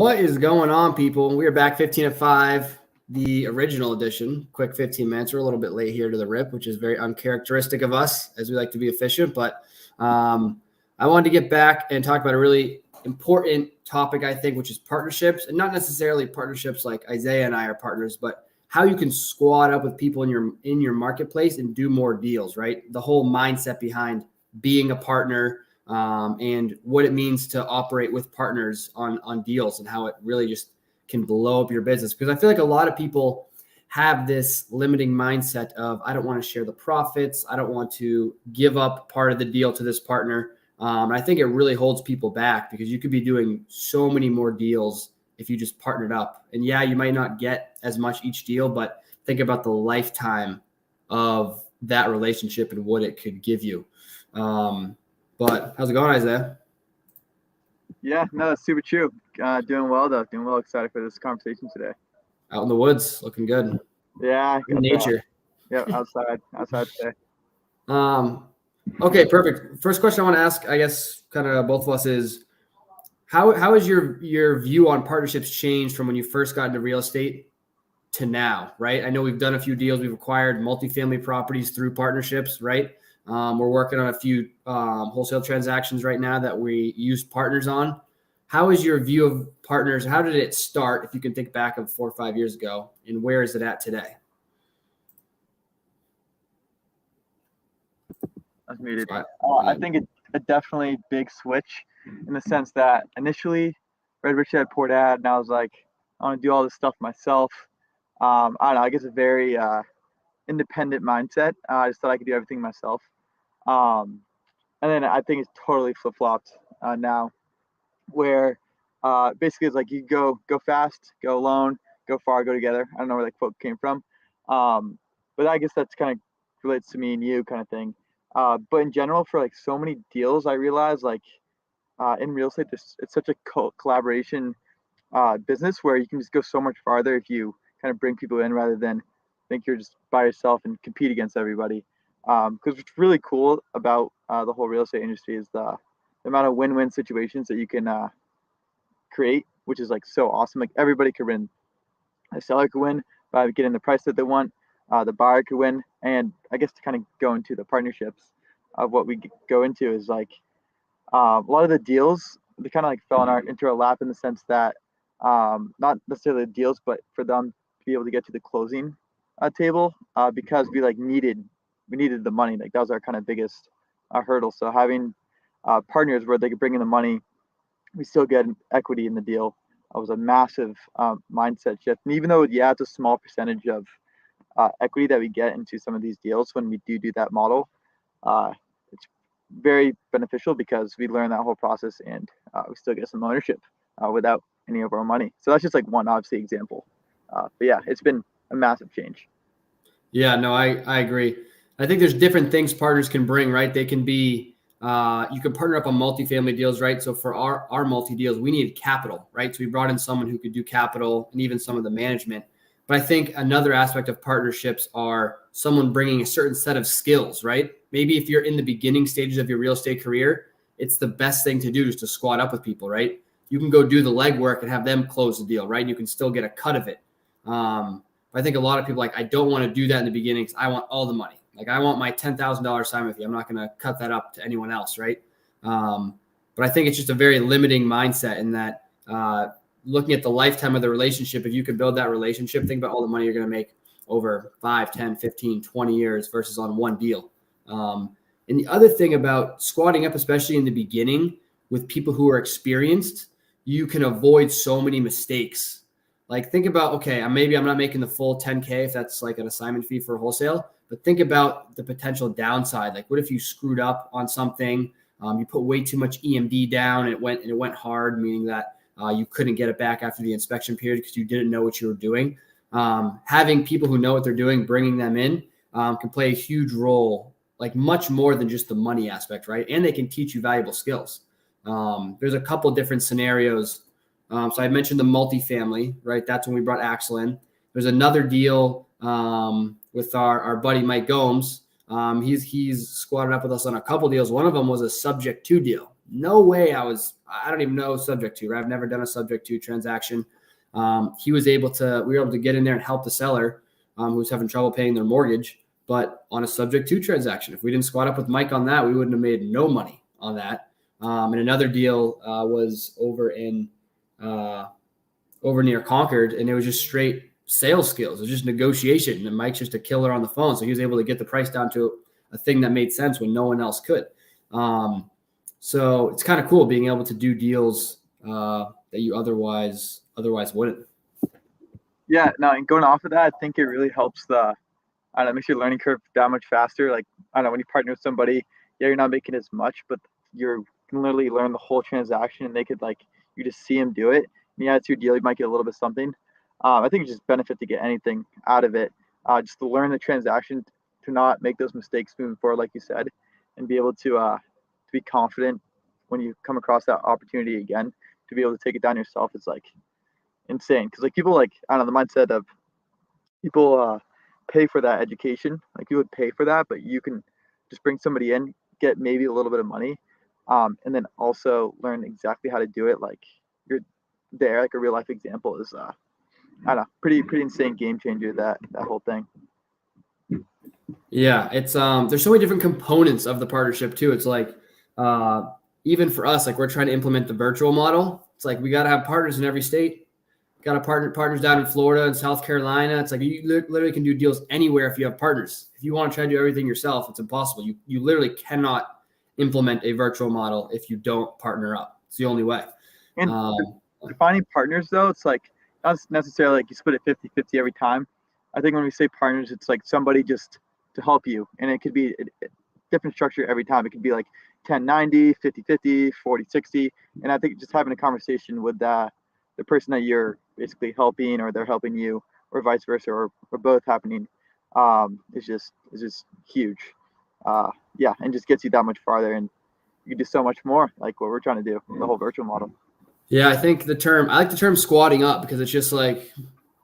What is going on, people? We are back 15 at 5, the original edition, quick 15 minutes. We're a little bit late here to the rip, which is very uncharacteristic of us as we like to be efficient. But I wanted to get back and talk about a really important topic, I think, which is partnerships, and not necessarily partnerships like Isaiah and I are partners, but how you can squad up with people in your marketplace and do more deals, right? The whole mindset behind being a partner, and what it means to operate with partners on deals and how it really just can blow up your business. Because I feel like a lot of people have this limiting mindset of, I don't want to share the profits. I don't want to give up part of the deal to this partner. I think it really holds people back because you could be doing so many more deals if you just partnered up. And yeah, you might not get as much each deal, but think about the lifetime of that relationship and what it could give you. But how's it going, Isaiah? Yeah, no, that's super true. Doing well, though. Doing well. Excited for this conversation today. Out in the woods, looking good. Yeah. In nature. Yeah, outside today. Okay, perfect. First question I want to ask, I guess, kind of both of us is, how has your view on partnerships changed from when you first got into real estate to now, right? I know we've done a few deals. We've acquired multifamily properties through partnerships, right? We're working on a few wholesale transactions right now that we used partners on. How is your view of partners? How did it start, if you can think back of 4 or 5 years ago, and where is it at today? I was muted. I think it's a definitely big switch in the sense that initially, Red Rich Dad Poor Dad, and I was like, I want to do all this stuff myself. I don't know. I guess a very independent mindset. I just thought I could do everything myself. And then I think it's totally flip-flopped now, where basically it's like you go fast, go alone, go far, go together. I don't know where that quote came from, but I guess that's kind of relates to me and you kind of thing. But in general, for like so many deals, I realized like in real estate, it's such a collaboration business where you can just go so much farther if you kind of bring people in rather than think you're just by yourself and compete against everybody. Because what's really cool about the whole real estate industry is the amount of win-win situations that you can create, which is like so awesome. Like everybody could win. The seller could win by getting the price that they want. The buyer could win. And I guess to kind of go into the partnerships of what we go into is like a lot of the deals, they kind of like fell into our lap in the sense that not necessarily the deals, but for them to be able to get to the closing table because we needed the money. Like that was our kind of biggest hurdle. So having partners where they could bring in the money, we still get equity in the deal. Was a massive mindset shift. And even though, yeah, it's a small percentage of equity that we get into some of these deals when we do that model, it's very beneficial because we learn that whole process and we still get some ownership without any of our money. So that's just like one obviously example. But yeah, it's been a massive change. Yeah, no, I agree. I think there's different things partners can bring, right? They can be, you can partner up on multifamily deals, right? So for our multi deals, we needed capital, right? So we brought in someone who could do capital and even some of the management. But I think another aspect of partnerships are someone bringing a certain set of skills, right? Maybe if you're in the beginning stages of your real estate career, it's the best thing to do just to squad up with people, right? You can go do the legwork and have them close the deal, right? And you can still get a cut of it. I think a lot of people like, I don't want to do that in the beginning because I want all the money. Like I want my $10,000 sign with you. I'm not going to cut that up to anyone else, right? But I think it's just a very limiting mindset in that looking at the lifetime of the relationship, if you can build that relationship, think about all the money you're going to make over 5, 10, 15, 20 years versus on one deal. And the other thing about squatting up, especially in the beginning with people who are experienced, you can avoid so many mistakes. Like think about, okay, maybe I'm not making the full 10K if that's like an assignment fee for a wholesale, but think about the potential downside. Like what if you screwed up on something, you put way too much EMD down and it went hard, meaning that you couldn't get it back after the inspection period because you didn't know what you were doing. Having people who know what they're doing, bringing them in can play a huge role, like much more than just the money aspect, right? And they can teach you valuable skills. There's a couple different scenarios. So I mentioned the multifamily, right? That's when we brought Axel in. There's another deal with our buddy Mike Gomes. He's squatted up with us on a couple deals. One of them was a subject to deal. no way I don't even know subject to, right? I've never done a subject to transaction. We were able to get in there and help the seller who was having trouble paying their mortgage, but on a subject to transaction. If we didn't squat up with Mike on that, we wouldn't have made no money on that. And another deal was over near Concord, and it was just straight sales skills. It was just negotiation, and Mike's just a killer on the phone. So he was able to get the price down to a thing that made sense when no one else could. So it's kind of cool being able to do deals that you otherwise wouldn't. Yeah, no, and going off of that, I think it really helps makes your learning curve that much faster. Like, I don't know, when you partner with somebody, yeah, you're not making as much, but you can literally learn the whole transaction, and they could, like, you just see them do it. And yeah, it's your deal, you might get a little bit something. I think it's just benefit to get anything out of it. Just to learn the transaction, to not make those mistakes moving forward, like you said, and be able to be confident when you come across that opportunity again, to be able to take it down yourself. It's like insane. Because like people, like, I don't know, the mindset of people pay for that education. Like, you would pay for that, but you can just bring somebody in, get maybe a little bit of money, and then also learn exactly how to do it. Like, you're there, like a real life example is I don't know, pretty insane game changer, that whole thing. Yeah, it's there's so many different components of the partnership too. It's like even for us, like, we're trying to implement the virtual model. It's like we got to have partners in every state. Got a partners down in Florida and South Carolina. It's like you literally can do deals anywhere if you have partners. If you want to try to do everything yourself, it's impossible. You literally cannot implement a virtual model if you don't partner up. It's the only way. And finding partners, though, it's like not necessarily like you split it 50-50 every time. I think when we say partners, it's like somebody just to help you. And it could be a different structure every time. It could be like 10-90, 50-50, 40-60. And I think just having a conversation with the person that you're basically helping, or they're helping you, or vice versa, or both happening, is just huge. Yeah, and just gets you that much farther, and you can do so much more, like what we're trying to do, the whole virtual model. Yeah, I like the term squatting up, because it's just like,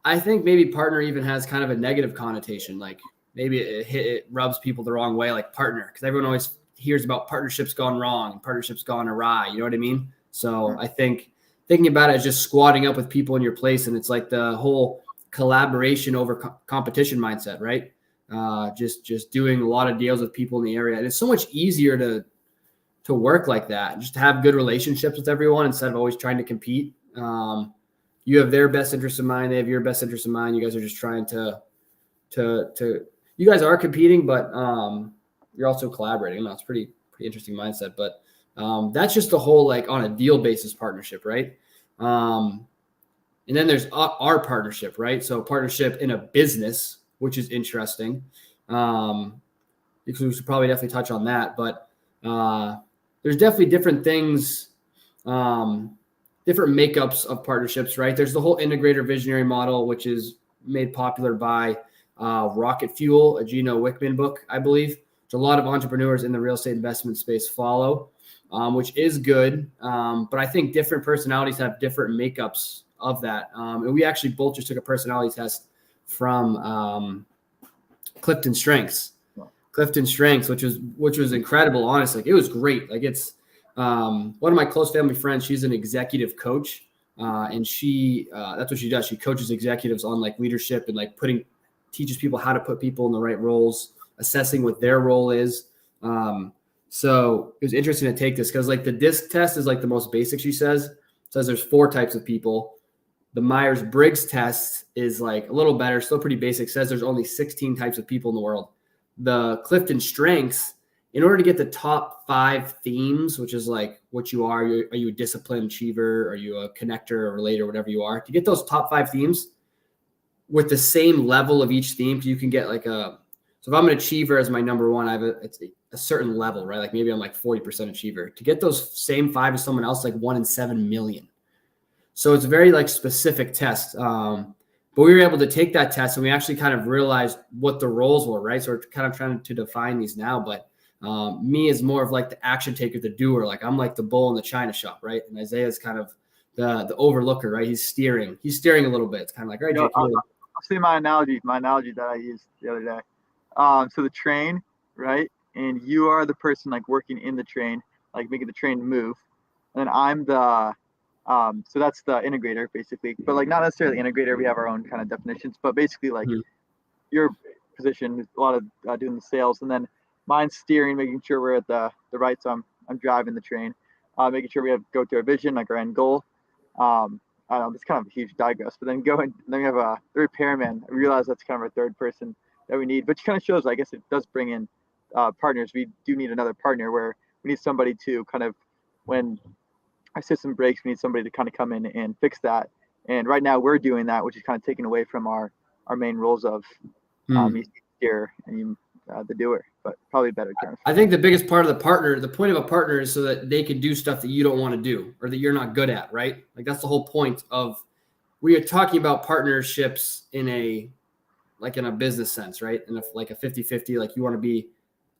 I think maybe partner even has kind of a negative connotation. Like, maybe it rubs people the wrong way, like partner, because everyone always hears about partnerships gone wrong and partnerships gone awry. You know what I mean? So I think thinking about it as just squatting up with people in your place, and it's like the whole collaboration over competition mindset, right? Just doing a lot of deals with people in the area, and it's so much easier to work like that, just to have good relationships with everyone instead of always trying to compete. You have their best interest in mind, they have your best interest in mind. You guys are just trying to you guys are competing, but you're also collaborating. It's pretty interesting mindset, but that's just the whole, like, on a deal basis partnership, right? And then there's our partnership, right? So partnership in a business, which is interesting. Because we should probably definitely touch on that, but there's definitely different things, different makeups of partnerships, right? There's the whole integrator visionary model, which is made popular by Rocket Fuel, a Gino Wickman book, I believe, which a lot of entrepreneurs in the real estate investment space follow, which is good. But I think different personalities have different makeups of that. And we actually both just took a personality test from Clifton Strengths, which was incredible. Honestly, like, it was great. Like, it's one of my close family friends. She's an executive coach, and she that's what she does. She coaches executives on, like, leadership and, like, teaches people how to put people in the right roles, assessing what their role is. So it was interesting to take this, because, like, the DISC test is, like, the most basic. She says there's 4 types of people. The Myers-Briggs test is, like, a little better, still pretty basic. Says there's only 16 types of people in the world. The Clifton Strengths, in order to get the top 5 themes, which is, like, what you are you a disciplined achiever? Are you a connector or relator, whatever you are? To get those top 5 themes with the same level of each theme, you can get like so if I'm an achiever as my number 1, I have it's a certain level, right? Like, maybe I'm like 40% achiever. To get those same 5 as someone else, like 1 in 7 million. So it's a very, like, specific test. But we were able to take that test, and we actually kind of realized what the roles were, right? So we're kind of trying to define these now. But me is more of, like, the action taker, the doer. Like, I'm like the bull in the china shop, right? And Isaiah is kind of the overlooker, right? He's steering a little bit. It's kind of like, all right, Jake, I'll say my analogy that I used the other day. So the train, right? And you are the person, like, working in the train. like making the train move. And then I'm the so that's the integrator basically, but like not necessarily integrator. We have our own kind of definitions, but basically like your position is a lot of doing the sales, and then mine's steering, making sure we're at the right. So I'm driving the train, making sure we go to our vision, like our end goal. I don't know, it's kind of a huge digress, but then then we have the repairman. I realize that's kind of our third person that we need, which kind of shows, I guess it does bring in partners. We do need another partner where we need somebody to kind of, when our system breaks, we need somebody to kind of come in and fix that. And right now we're doing that, which is kind of taken away from our main roles of you steer and you the doer, but probably a better term. I think the biggest part of the point of a partner is so that they can do stuff that you don't want to do or that you're not good at, right? Like that's the whole point of, we are talking about partnerships in a business sense, right? And if like a 50-50, like you want to be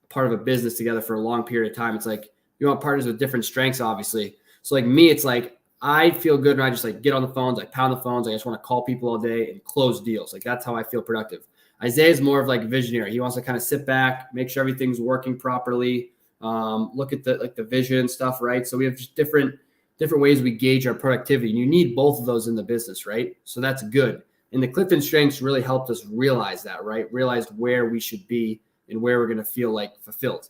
part of a business together for a long period of time. It's like you want partners with different strengths, obviously. So like me, it's like I feel good when I just like get on the phones, I pound the phones, I just want to call people all day and close deals. Like that's how I feel productive. Isaiah is more of like visionary. He wants to kind of sit back, make sure everything's working properly, look at the vision stuff, right? So we have just different ways we gauge our productivity. And you need both of those in the business, right? So that's good. And the Clifton strengths really helped us realize that, right? Realized where we should be and where we're going to feel like fulfilled.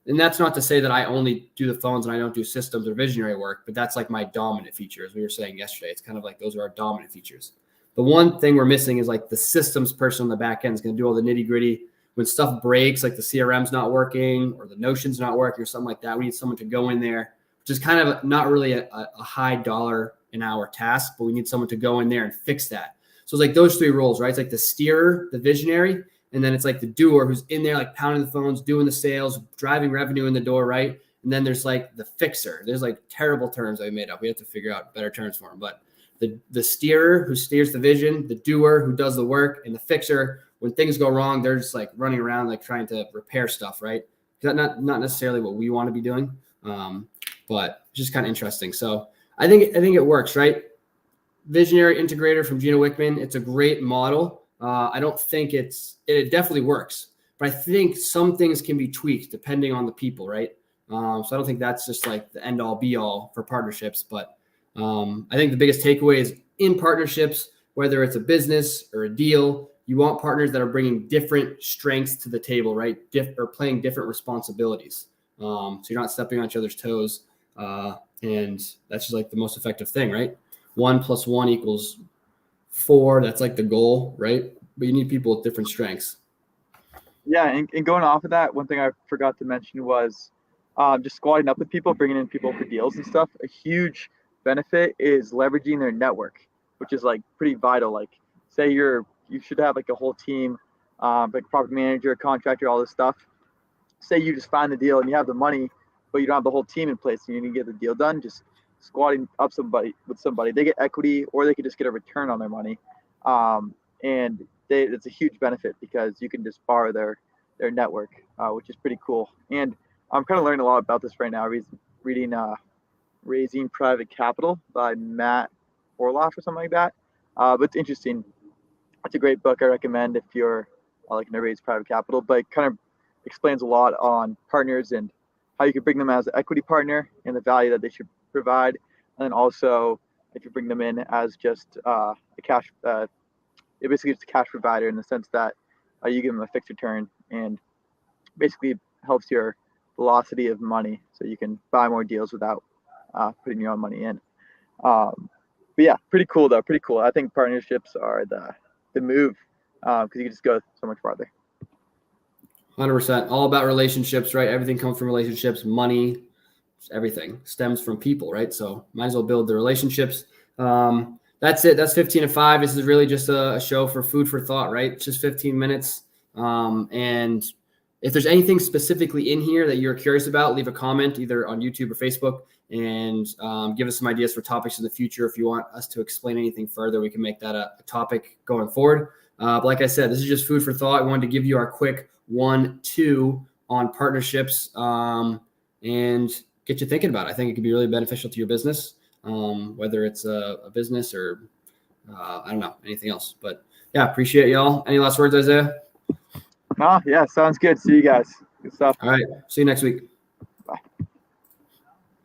And that's not to say that I only do the phones and I don't do systems or visionary work, but that's like my dominant feature, as we were saying yesterday. It's kind of like those are our dominant features. The one thing we're missing is like the systems person on the back end is going to do all the nitty gritty. When stuff breaks, like the CRM's not working or the Notion's not working or something like that, we need someone to go in there, which is kind of not really a high dollar an hour task, but we need someone to go in there and fix that. So it's like those three roles, right? It's like the steerer, the visionary, and then it's like the doer who's in there, like pounding the phones, doing the sales, driving revenue in the door, right? And then there's like the fixer. There's like terrible terms that we made up. We have to figure out better terms for them, but the steerer who steers the vision, the doer who does the work, and the fixer, when things go wrong, they're just like running around like trying to repair stuff, right? Not necessarily what we want to be doing, but it's just kind of interesting. So I think it works, right? Visionary integrator from Gino Wickman. It's a great model. I don't think it definitely works, but I think some things can be tweaked depending on the people, right? So I don't think that's just like the end all be all for partnerships, but I think the biggest takeaway is in partnerships, whether it's a business or a deal, you want partners that are bringing different strengths to the table, right? Or playing different responsibilities. So you're not stepping on each other's toes. And that's just like the most effective thing, right? 1 + 1 = 4. That's like the goal, right? But you need people with different strengths. Yeah. And going off of that, one thing I forgot to mention was just squatting up with people, bringing in people for deals and stuff. A huge benefit is leveraging their network, which is like pretty vital. Like say you should have like a whole team, like property manager, contractor, all this stuff. Say you just find the deal and you have the money, but you don't have the whole team in place and you need to get the deal done. Just squatting up with somebody, they get equity or they can just get a return on their money. And it's a huge benefit because you can just borrow their network, which is pretty cool. And I'm kind of learning a lot about this right now. Reading Raising Private Capital by Matt Orloff or something like that. But it's interesting. It's a great book I recommend if you're looking to raise private capital, but it kind of explains a lot on partners and how you can bring them as an equity partner and the value that they should provide. And then also if you bring them in as just a cash, it basically just a cash provider in the sense that you give them a fixed return and basically helps your velocity of money so you can buy more deals without putting your own money in. But yeah, pretty cool though. Pretty cool. I think partnerships are the move because you can just go so much farther. 100%. All about relationships, right? Everything comes from relationships. Money, everything stems from people, right? So might as well build the relationships. That's it. That's 15 to 5. This is really just a show for food for thought, right? It's just 15 minutes. And if there's anything specifically in here that you're curious about, leave a comment either on YouTube or Facebook and give us some ideas for topics in the future. If you want us to explain anything further, we can make that a topic going forward. But like I said, this is just food for thought. I wanted to give you our quick 1-2 on partnerships and get you thinking about it. I think it could be really beneficial to your business, whether it's a business or I don't know, anything else. But yeah, appreciate y'all. Any last words, Isaiah? Yeah, sounds good. See you guys. Good stuff. All right. See you next week.